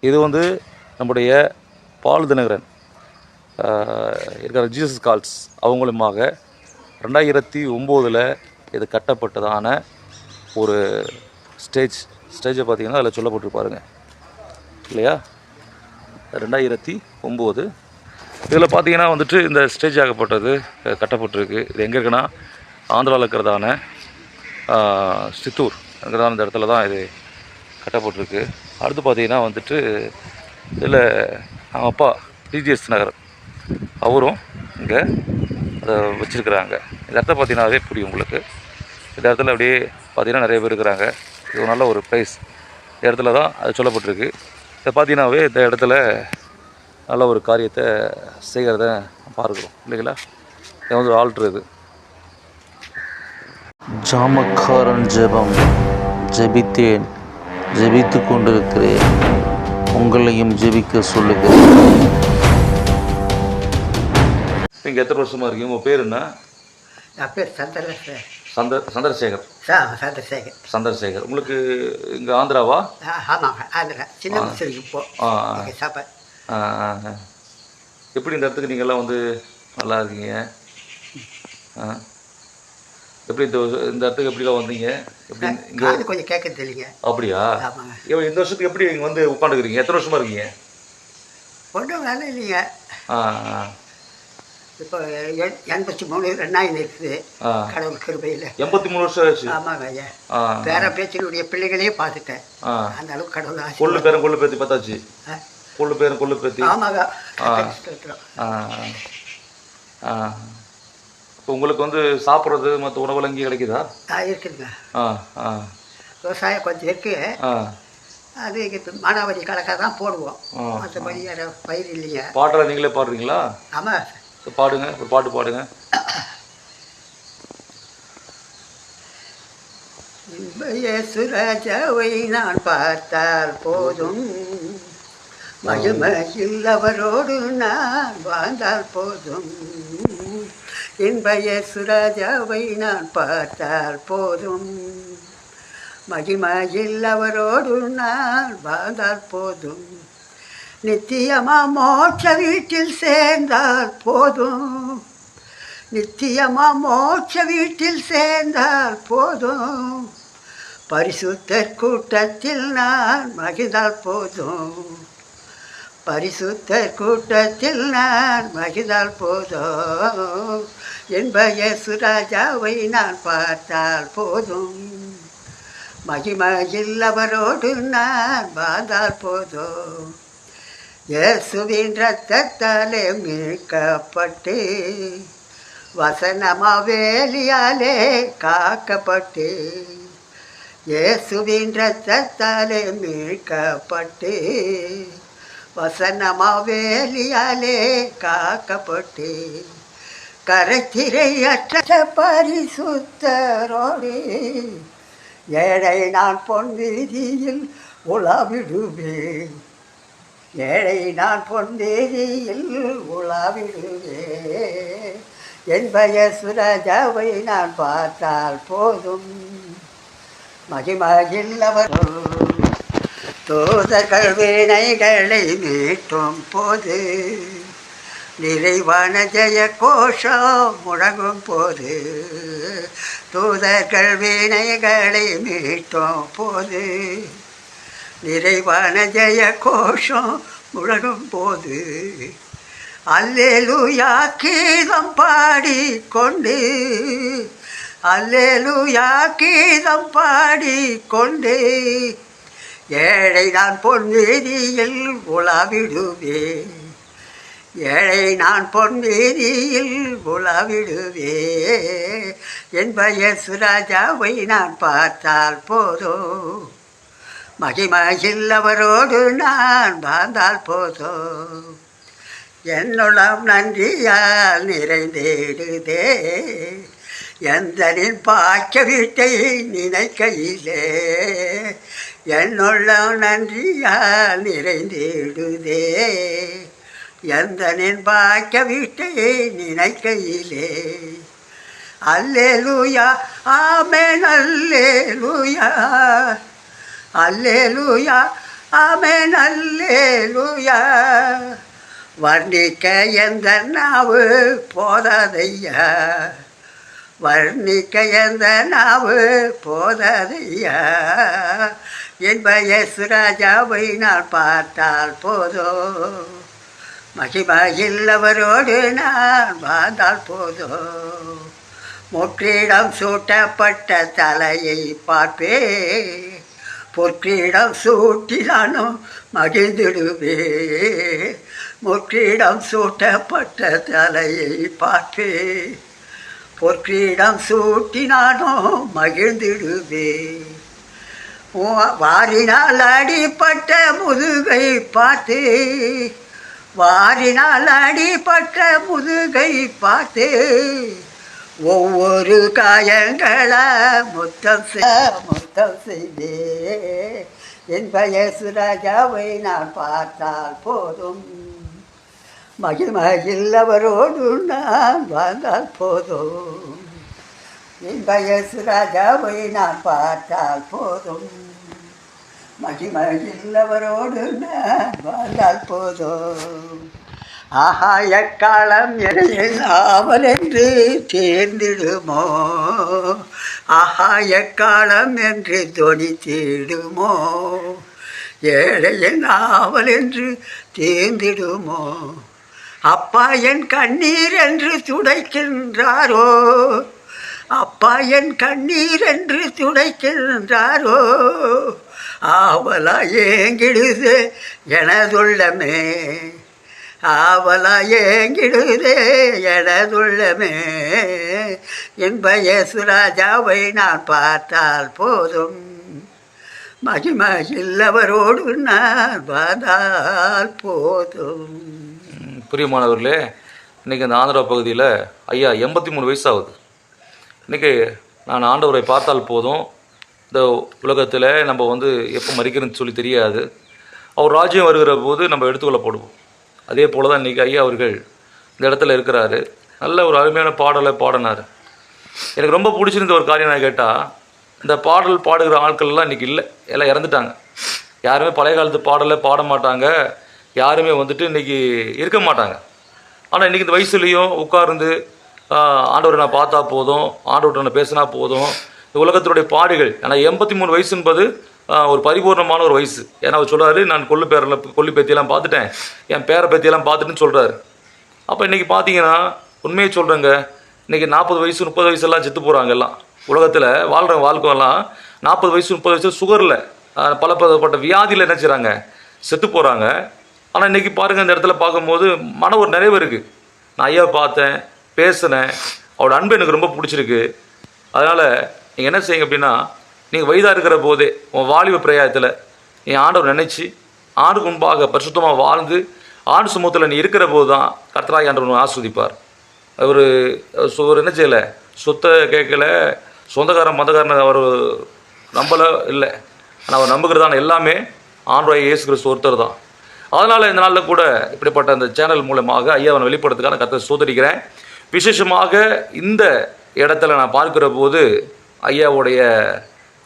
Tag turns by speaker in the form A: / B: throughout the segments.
A: இது வந்து நம்முடைய பால் தினகரன் இருக்கிற ஜீசஸ் கால்ஸ் அவங்களுமாக 2009 இது கட்டப்பட்டதான ஒரு ஸ்டேஜை பார்த்திங்கன்னா அதில் சொல்லப்பட்டிருப்பாருங்க இல்லையா. 2009 இதில் பார்த்தீங்கன்னா வந்துட்டு இந்த ஸ்டேஜ் ஆகப்பட்டது கட்டப்பட்டிருக்கு. இது எங்கே இருக்குன்னா ஆந்திராவில் இருக்கிறதான சித்தூர் இருக்கிறதான இந்த இடத்துல தான் இது கட்டப்பட்டிருக்கு. அடுத்து பார்த்தீங்கன்னா வந்துட்டு இதில் அவங்க அப்பா டிஜிஎஸ் நகர் அவரும் இங்கே அதை வச்சுருக்குறாங்க. இந்த இடத்த பார்த்தீங்கன்னாவே புரியும் உங்களுக்கு. இந்த இடத்துல அப்படியே பார்த்தீங்கன்னா நிறைய பேர் இருக்கிறாங்க. இது ஒரு நல்ல ஒரு ப்ளேஸ். இந்த இடத்துல தான் அது சொல்லப்பட்டிருக்கு. இதை பார்த்தீங்கன்னாவே இந்த இடத்துல நல்ல ஒரு காரியத்தை செய்கிறத பார்க்குறோம் இல்லைங்களா. இது வந்து ஆல்ட்ரு இது.
B: ஜாமக்காரன் ஜெபம். ஜெபித்தேன், ஜெபித்து கொண்டிருக்கிறேன், உங்களையும் ஜெபிக்க சொல்லுகிறேன்.
A: நீங்கள் எத்தனை வருஷமாக இருக்கீங்க? உங்கள் பேர் என்ன?
C: என் பேர்
A: சந்திரசேகர். சந்திரசேகர். உங்களுக்கு இங்கே ஆந்திராவா?
C: ஆமாங்க, ஆந்திரா. சின்ன இப்போ சாப்பாடு.
A: எப்படி இந்த இடத்துக்கு நீங்கள்லாம் வந்து நல்லா இருக்கீங்க? எப்படி இந்த இடத்துக்கு எப்படிலாம் வந்தீங்க? எப்படி
C: இங்கே கொஞ்சம் கேட்கறது இல்லைங்க. அப்படியா?
A: இந்த வருஷத்துக்கு எப்படி இங்கே வந்து உட்காந்துக்கிறீங்க? எத்தனை வருஷமாக இருக்கீங்க?
C: ஒன்றும் வேலை இல்லைங்க. இப்போ 83 ரெண்டாயிரம் இருக்குது கடவுள் கிருபையில்.
A: 83 வருஷம் ஆச்சு.
C: ஆமாங்க ஐயா. பேர பேச்சினுடைய பிள்ளைகளையே பார்த்துட்டேன். அந்த அளவுக்கு கடவுள் ஆசை.
A: கொள்ளு பேரும் கொள்ளு பேத்தி பார்த்தாச்சு. கொள்ளு பேரும் கொள்ளு பேத்தி.
C: ஆமாங்க.
A: இப்போ உங்களுக்கு வந்து சாப்பிட்றது மற்ற உணவுலாம் இங்கே கிடைக்குதா?
C: இருக்குதுங்க. விவசாயம் கொஞ்சம் இருக்கு. அது மானாவாரி கணக்காக தான் போடுவோம். மற்றபடி பயிர் இல்லைங்க.
A: பாட்டெல்லாம் நீங்களே பாடுறீங்களா?
C: ஆமாம்.
A: பாடுங்க, ஒரு பாட்டு பாடுங்க.
C: சுராஜாவை நான் பார்த்தால் போதும், மகிமையில் அவரோடு நான் வாழ்ந்தால் போதும். என்பய சுராஜாவை நான் பார்த்தால் போதும், மகிமையில் அவரோடு நான் வாழ்ந்தால் போதும். நித்தியமா மோட்ச வீட்டில் சேர்ந்தால் போதும், நித்தியமா மோட்ச வீட்டில் சேர்ந்தால் போதும். பரிசுத்தர் கூட்டத்தில் நான் மகிழ்ந்தால் போதும், பரிசுத்தர் கூட்டத்தில் நான் மகிழ்ந்தால் போதும். என்பய சுராஜாவை நான் பார்த்தால் போதும், மகிமையில் அவரோடு நான் வாழ்ந்தால் போதும். இயேசுவின் இரத்தத்தாலே மீட்கப்பட்டு, வசனமா வேலியாலே காக்கப்பட்டு, இயேசுவின் இரத்தத்தாலே மீட்கப்பட்டு, வசனமா வேலியாலே காக்கப்பட்டு, கரைத்திரையற்ற பரிசுத்தரோடு ஏழை நான் பொன் வீதியில் உலாவிடுவேன், ஏழை நான் பொன்னேரியில் உலாவிடுவேன். என்பய சுராஜாவை நான் பார்த்தால் போதும், மகிமையில் அவரோடு தூதர்கள் வினைகளை மீட்டும் போது, நிறைவான ஜெய கோஷம் முழங்கும் போது, தூதர்கள் வினைகளை மீட்டும் போது, நிறைவான ஜெய கோஷம் முழங்கும் போது, அல்லேலூயா கீதம் பாடிக்கொண்டு, அல்லேலூயா கீதம் பாடிக்கொண்டு, ஏழை நான் பொன்வீதியில் உலாவிடுவேன், ஏழை நான் பொன்வீதியில் உலாவிடுவேன். என்பய சுராஜாவை நான் பார்த்தால் போதும், மகிமையில் அவரோடு நான் வாழ்ந்தால் போதும். என்னுள்ளம் நன்றியால் நிறைந்திடுதே, எந்தனின் பாய்ச்ச வீட்டை நினைக்கையிலே, என்னுள்ளம் நன்றியால் நிறைந்திடுதே, எந்தனின் பாய்ச்ச வீட்டை நினைக்கையிலே. அல்லேலூயா ஆமென் அல்லேலூயா, அல்லேலூயா ஆமென் அல்லேலூயா. வர்ணிக்க எந்த நாவு போதாதையா, வர்ணிக்க எந்த நாவு போதாதையா. என் இயேசுராஜாவை நான் பார்த்தால் போதும், மகிமையில்லவரோடு நான் வாழ்ந்தால் போதும். முற்றிடம் சூட்டப்பட்ட தலையை பார்ப்பே, பொற்றிடம் சூட்டி நானும் மகிழ்ந்திடுவே. முற்றிடம் சூட்டப்பட்ட தலையை பார்ப்பே, பொற்றிடம் சூட்டி நானும் மகிழ்ந்திடுவே. வாரினால் அடிப்பட்ட முதுகை பார்த்து, வாரினால் அடிப்பட்ட முதுகை பார்த்து, ஒவ்வொரு காயங்களா முத்தம் செய்தே. என் இயேசுராஜாவை நான் பார்த்தால் போதும், மகிமையில்லவரோடு நான் வாழ்ந்தால் போதும். என் இயேசுராஜாவை நான் பார்த்தால் போதும், மகிமையில்லவரோடு நான் வாழ்ந்தால் போதும். ஆஹா எக்காலம் என்னாமல் என்று தேர்ந்திடுமோ, ஆஹா எக்காலம் என்று தொனித்திடுமோ. ஏழையின் ஆவல் என்று தேர்ந்திடுமோ, அப்பா என் கண்ணீர் என்று துடைக்கின்றாரோ, அப்பா என் கண்ணீர் என்று துடைக்கின்றாரோ. ஆவலா ஏங்கிடுது எனதுள்ளமே, ஆவலா ஏங்கிடுதே எனதுள்ளமே. என் இயேசுராஜாவை நான் பார்த்தால் போதும், மகிமையில்லவரோடு நான் வாழ்ந்தால் போதும்.
A: பிரியமானவர்களே, இன்றைக்கி அந்த ஆந்திரா பகுதியில் ஐயா 83 வயசு ஆகுது. இன்றைக்கி நான் ஆண்டவரை பார்த்தால் போதும், இந்த உலகத்தில் நம்ம எப்போ மறிக்கிறதுன்னு சொல்லி தெரியாது, அவர் ராஜ்யம் வருகிற போது நம்ம எடுத்துக்கொள்ளப்படுவோம். அதே போல் தான் இன்றைக்கி ஐயா அவர்கள் இந்த இடத்துல இருக்கிறாரு. நல்ல ஒரு அருமையான பாடலை பாடினார். எனக்கு ரொம்ப பிடிச்சிருந்த ஒரு காரியம் நான் கேட்டால், இந்த பாடல் பாடுகிற ஆட்கள்லாம் இன்றைக்கி இல்லை, எல்லாம் இறந்துட்டாங்க. யாருமே பழைய காலத்து பாடலை பாட மாட்டாங்க, யாருமே இன்றைக்கி இருக்க மாட்டாங்க. ஆனால் இன்றைக்கி இந்த வயசுலேயும் உட்கார்ந்து ஆண்டவரை நான் பார்த்தா போதும், ஆண்டவர்கிட்ட நான் பேசினா போதும், இந்த உலகத்தினுடைய பாடுகள். ஏன்னா 83 வயசு என்பது ஒரு பரிபூர்ணமான ஒரு வயசு. ஏன்னா அவர் சொல்கிறாரு, நான் கொல்லி பேத்தியெல்லாம் பார்த்துட்டேன், என் பேரை பேத்தியெல்லாம் பார்த்துட்டுன்னு சொல்கிறாரு. அப்போ இன்றைக்கி பார்த்தீங்கன்னா உண்மையை சொல்கிறேங்க, இன்றைக்கி 40 வயசு 30 வயசெல்லாம் செத்து போகிறாங்க. எல்லாம் உலகத்தில் வாழ்கிற வாழ்க்கைலாம் 40 வயசு 30 வயசு சுகரில் பலப்பட்ட வியாதியில் என்ன செய்கிறாங்க, செத்து போகிறாங்க. ஆனால் இன்றைக்கி பாருங்கள், இந்த இடத்துல பார்க்கும்போது மன ஒரு நிறைவு இருக்குது. நான் ஐயாவை பார்த்தேன், பேசினேன், அவரோட அன்பு எனக்கு ரொம்ப பிடிச்சிருக்கு. அதனால் நீங்கள் என்ன செய்யுங்க அப்படின்னா, நீங்கள் வயதாக இருக்கிற போதே உன் வாலிப பிரயாயத்தில் நீ ஆண்டவர் நினச்சி ஆண்டுக்கு முன்பாக பரிசுத்தமாக வாழ்ந்து ஆண்டு சமூகத்தில் நீ இருக்கிற போது தான் கர்த்தராகி ஆண்டவர் ஆஸ்வதிப்பார். ஒரு என்ன செய்யலை, சொத்தை கேட்கல, சொந்தக்காரன் மதக்காரன் அவர் நம்பலை இல்லை, ஆனால் அவர் நம்புகிறதான எல்லாமே ஆண்டவராகிய இயேசு கிறிஸ்து ஒருத்தர் தான். அதனால் இந்த நாளில் கூட இப்படிப்பட்ட அந்த சேனல் மூலமாக ஐயாவை வெளிப்படுறதுக்கான கர்த்தரை ஸ்தோத்திரிக்கிறேன். விசேஷமாக இந்த இடத்துல நான் பார்க்கிற போது ஐயாவுடைய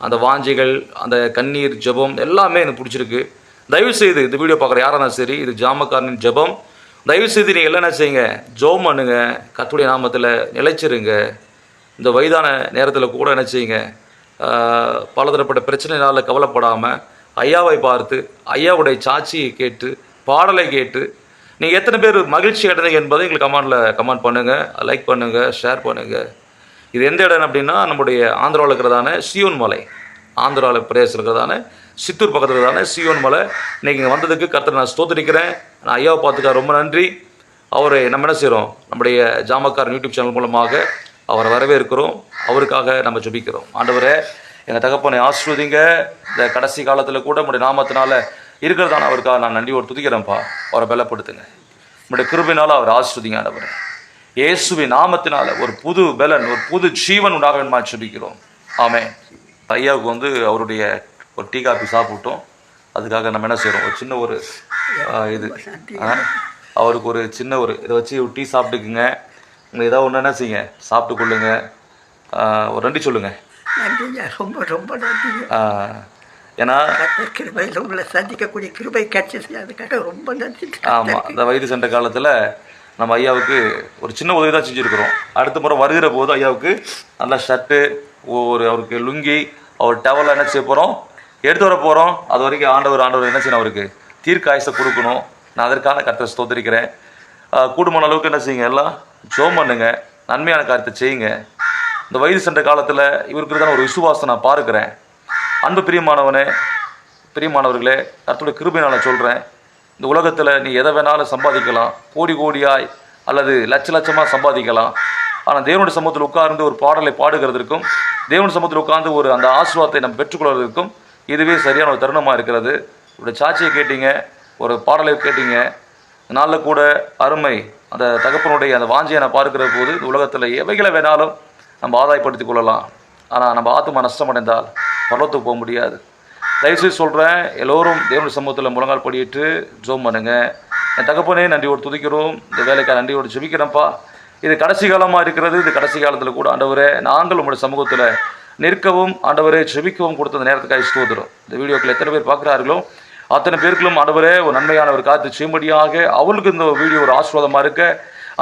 A: அந்த வாஞ்சைகள், அந்த கண்ணீர் ஜெபம் எல்லாமே எனக்கு பிடிச்சிருக்கு. தயவுசெய்து இந்த வீடியோ பார்க்குற யாரானா சரி, இது ஜாமக்காரனின் ஜெபம். தயவுசெய்து நீங்கள் எல்லாம் என்ன செய்யுங்க, ஜெபம் பண்ணுங்க, கர்த்தருடைய நாமத்தில் நிலைச்சிருங்க. இந்த வயதான நேரத்தில் கூட என்ன செய்யுங்க, பலதரப்பட்ட பிரச்சனைனால கவலைப்படாமல் ஐயாவை பார்த்து ஐயாவுடைய சாட்சியை கேட்டு பாடலை கேட்டு நீங்கள் எத்தனை பேர் மகிழ்ச்சி அடைந்தீங்க என்பதை எங்களுக்கு கமெண்ட் பண்ணுங்கள், லைக் பண்ணுங்கள், ஷேர் பண்ணுங்கள். இது எந்த இடம் அப்படின்னா, நம்முடைய ஆந்திராவில் இருக்கிறதான சியோன் மலை, ஆந்திராவில் பிரதேசத்தில் இருக்கிறதான சித்தூர் பக்கத்தில் இருக்கிறதான சியோன் மலை. இன்றைக்கி இங்கே வந்ததுக்கு கர்த்தரை நான் ஸ்தோத்திரிக்கிறேன். நான் ஐயாவை பார்த்துக்க ரொம்ப நன்றி. அவரை நம்ம என்ன செய்கிறோம், நம்முடைய ஜாமக்காரன் யூடியூப் சேனல் மூலமாக அவரை வரவேற்கிறோம், அவருக்காக நம்ம ஜெபிக்கிறோம். ஆண்டவரே, எங்கள் தகப்பனை ஆசீர்வதிங்க. இந்த கடைசி காலத்தில் கூட நம்முடைய நாமத்தினால இருக்கிறதான அவருக்காக நான் நன்றியோடு துதிக்கிறேன்ப்பா. அவரை பலப்படுத்துங்க, நம்முடைய கிருபையினால் அவர் ஆசீர்வதிங்க. ஆண்டவரே, இயேசுவின் நாமத்தினால ஒரு புது பலன், ஒரு புது ஜீவன் உண்டாக ஜெபிக்கிறோம். ஆமென். ஐயாவுக்கு அவருடைய ஒரு டீ காப்பி சாப்பிட்டோம். அதுக்காக நம்ம என்ன செய்கிறோம், ஒரு சின்ன ஒரு இது அவருக்கு ஒரு சின்ன ஒரு இதை வச்சு ஒரு டீ சாப்பிட்டுக்குங்க. ஏதாவது ஒன்று என்ன செய்யுங்க, சாப்பிட்டு கொள்ளுங்க. ஒரு நன்றி சொல்லுங்கள்.
C: நன்றிங்க, ரொம்ப ரொம்ப நன்றிங்க.
A: ஏன்னா
C: கர்த்தர் கிருபையில் உங்களை சந்திக்கக்கூடிய கிருபை கிடைச்சிச்சு, அதுக்காக ரொம்ப நன்றி.
A: ஆமாம், இந்த வயது சென்ற காலத்தில் நம்ம ஐயாவுக்கு ஒரு சின்ன உதவி தான் செஞ்சுருக்கிறோம். அடுத்த முறை வருகிற போது ஐயாவுக்கு நல்லா ஷர்ட்டு, அவருக்கு லுங்கி, அவர் டவல் என்ன செய்ய போகிறோம், எடுத்து வர போகிறோம். அது வரைக்கும் ஆண்டவர் என்ன செய்யணும், அவருக்கு தீர்க்காயசை கொடுக்கணும். நான் அதற்கான கர்த்தரை ஸ்தோத்திரிக்கிறேன். கூடுமான அளவுக்கு என்ன செய்யுங்க, எல்லாம் ஜெபம் பண்ணுங்க, நன்மையான காரியத்தை செய்யுங்க. இந்த வயது சென்ற காலத்தில் இவருக்கு தான் ஒரு விசுவாசம் நான் பார்க்குறேன். அன்பு பிரியமானவர்களே, கர்த்தருடைய கிருபையினால் சொல்கிறேன், இந்த உலகத்தில் நீ எதை வேணாலும் சம்பாதிக்கலாம், கோடி கோடியாய் அல்லது லட்சமாக சம்பாதிக்கலாம். ஆனால் தேவனுடைய சமூகத்தில் உட்கார்ந்து ஒரு பாடலை பாடுகிறதற்கும், தேவனுடைய சமூகத்தில் உட்கார்ந்து ஒரு அந்த ஆசீர்வாதத்தை நம்ம பெற்றுக்கொள்வதற்கும் இதுவே சரியான ஒரு தருணமாக இருக்கிறது. இவருடைய சாட்சியை கேட்டீங்க, ஒரு பாடலை கேட்டீங்க. நாளில் கூட அருமை அந்த தகப்பனுடைய அந்த வாஞ்சியை நான் பார்க்கிற போது இந்த உலகத்தில் எவைகளை வேணாலும் நம்ம ஆதாயப்படுத்திக் கொள்ளலாம். ஆனால் நம்ம ஆத்மா நஷ்டமடைந்தால் பரலோகத்துக்கு போக முடியாது. தயவுசெய்து சொல்கிறேன், எல்லோரும் தேவனுடைய சமூகத்தில் முழங்கால் படியிட்டு ஜெபம் பண்ணுங்க. என் தகப்பனே நன்றியோடு துதிக்கிறோம், இந்த வேலைக்காக நன்றியோடு ஜெபிக்கிறேன்ப்பா. இது கடைசி காலமாக இருக்கிறது. இது கடைசி காலத்தில் கூட ஆண்டவரே நாங்கள் உங்களுடைய சமூகத்தில் நிற்கவும் ஆண்டவரே ஜெபிக்கவும் கொடுத்த அந்த நேரத்துக்காக ஸ்தோத்திரம். இந்த வீடியோக்கள் எத்தனை பேர் பார்க்குறார்களோ அத்தனை பேருக்கும் ஆண்டவரே ஒரு நன்மையான ஒரு காரியத்தை செய்யும்படியாக அவர்களுக்கு இந்த வீடியோ ஒரு ஆசீர்வாதமாக இருக்க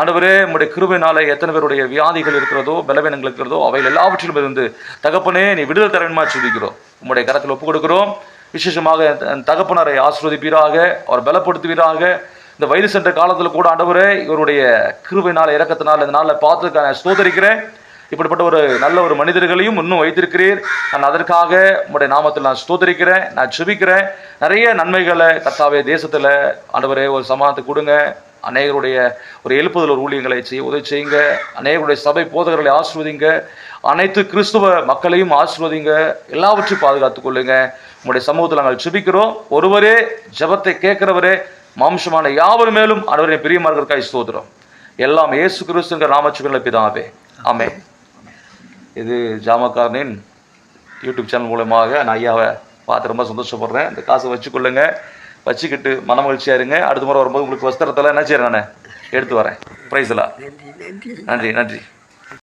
A: ஆண்டவரே உங்களுடைய கிருபையினால எத்தனை பேருடைய வியாதிகள் இருக்கிறதோ, பலவீனங்கள் இருக்கிறதோ, அவைகள் எல்லாவற்றிலும் இருந்து தகப்பனே நீ விடுதலை தரணுமா சொல்லிக்கிறோம். உங்களுடைய கரத்தில் ஒப்புக் கொடுக்கிறோம். விசேஷமாக தகப்பனரை ஆசீர்வதிப்பீராக, அவர் பலப்படுத்துவீராக. இந்த வயது சென்ற காலத்தில் கூட ஆண்டவரே இவருடைய கிருபையினால இறக்கத்தினால் இந்த நாளில் பார்த்துக்கான ஸ்தோத்தரிக்கிறேன். இப்படிப்பட்ட ஒரு நல்ல ஒரு மனிதர்களையும் இன்னும் வைத்திருக்கிறீர். நான் அதற்காக உங்களுடைய நாமத்தில் நான் ஸ்தோத்தரிக்கிறேன், நான் ஜெபிக்கிறேன். நிறைய நன்மைகளை கர்த்தாவே தேசத்தில் ஆண்டவரே ஒரு சமாதானத்தை கொடுங்க. அநேகருடைய ஒரு எழுப்புதல் ஒரு ஊழியங்களை உதவி செய்யுங்க. அநேகருடைய சபை போதகர்களை ஆசீர்வதிங்க. அனைத்து கிறிஸ்துவ மக்களையும் ஆசீர்வதிங்க. எல்லாவற்றையும் பாதுகாத்துக் கொள்ளுங்க. உங்களுடைய சமூகத்தில் நாங்கள் ஜெபிக்கிறோம். ஒருவரே ஜெபத்தை கேட்கிறவரே மாம்சமான யாவர் மேலும் ஆண்டவரே பிரியமானவர்களுக்காக ஸ்தோத்திரம். எல்லாம் இயேசு கிறிஸ்துவின் நாமத்தினாலே பிதாவே, ஆமென். இது ஜாமக்காரனின் யூடியூப் சேனல் மூலமாக நான் ஐயாவை பார்த்து ரொம்ப சந்தோஷப்படுறேன். இந்த காசை வச்சுக்கொள்ளுங்க, வச்சுக்கிட்டு மனமகிழ்ச்சியாக இருங்க. அடுத்த முறை வரும்போது உங்களுக்கு வஸ்திரத்தில் என்ன செய்கிறேன், நான் எடுத்து வரேன். பிரைஸ்லாம்.
C: நன்றி நன்றி
A: நன்றி நன்றி.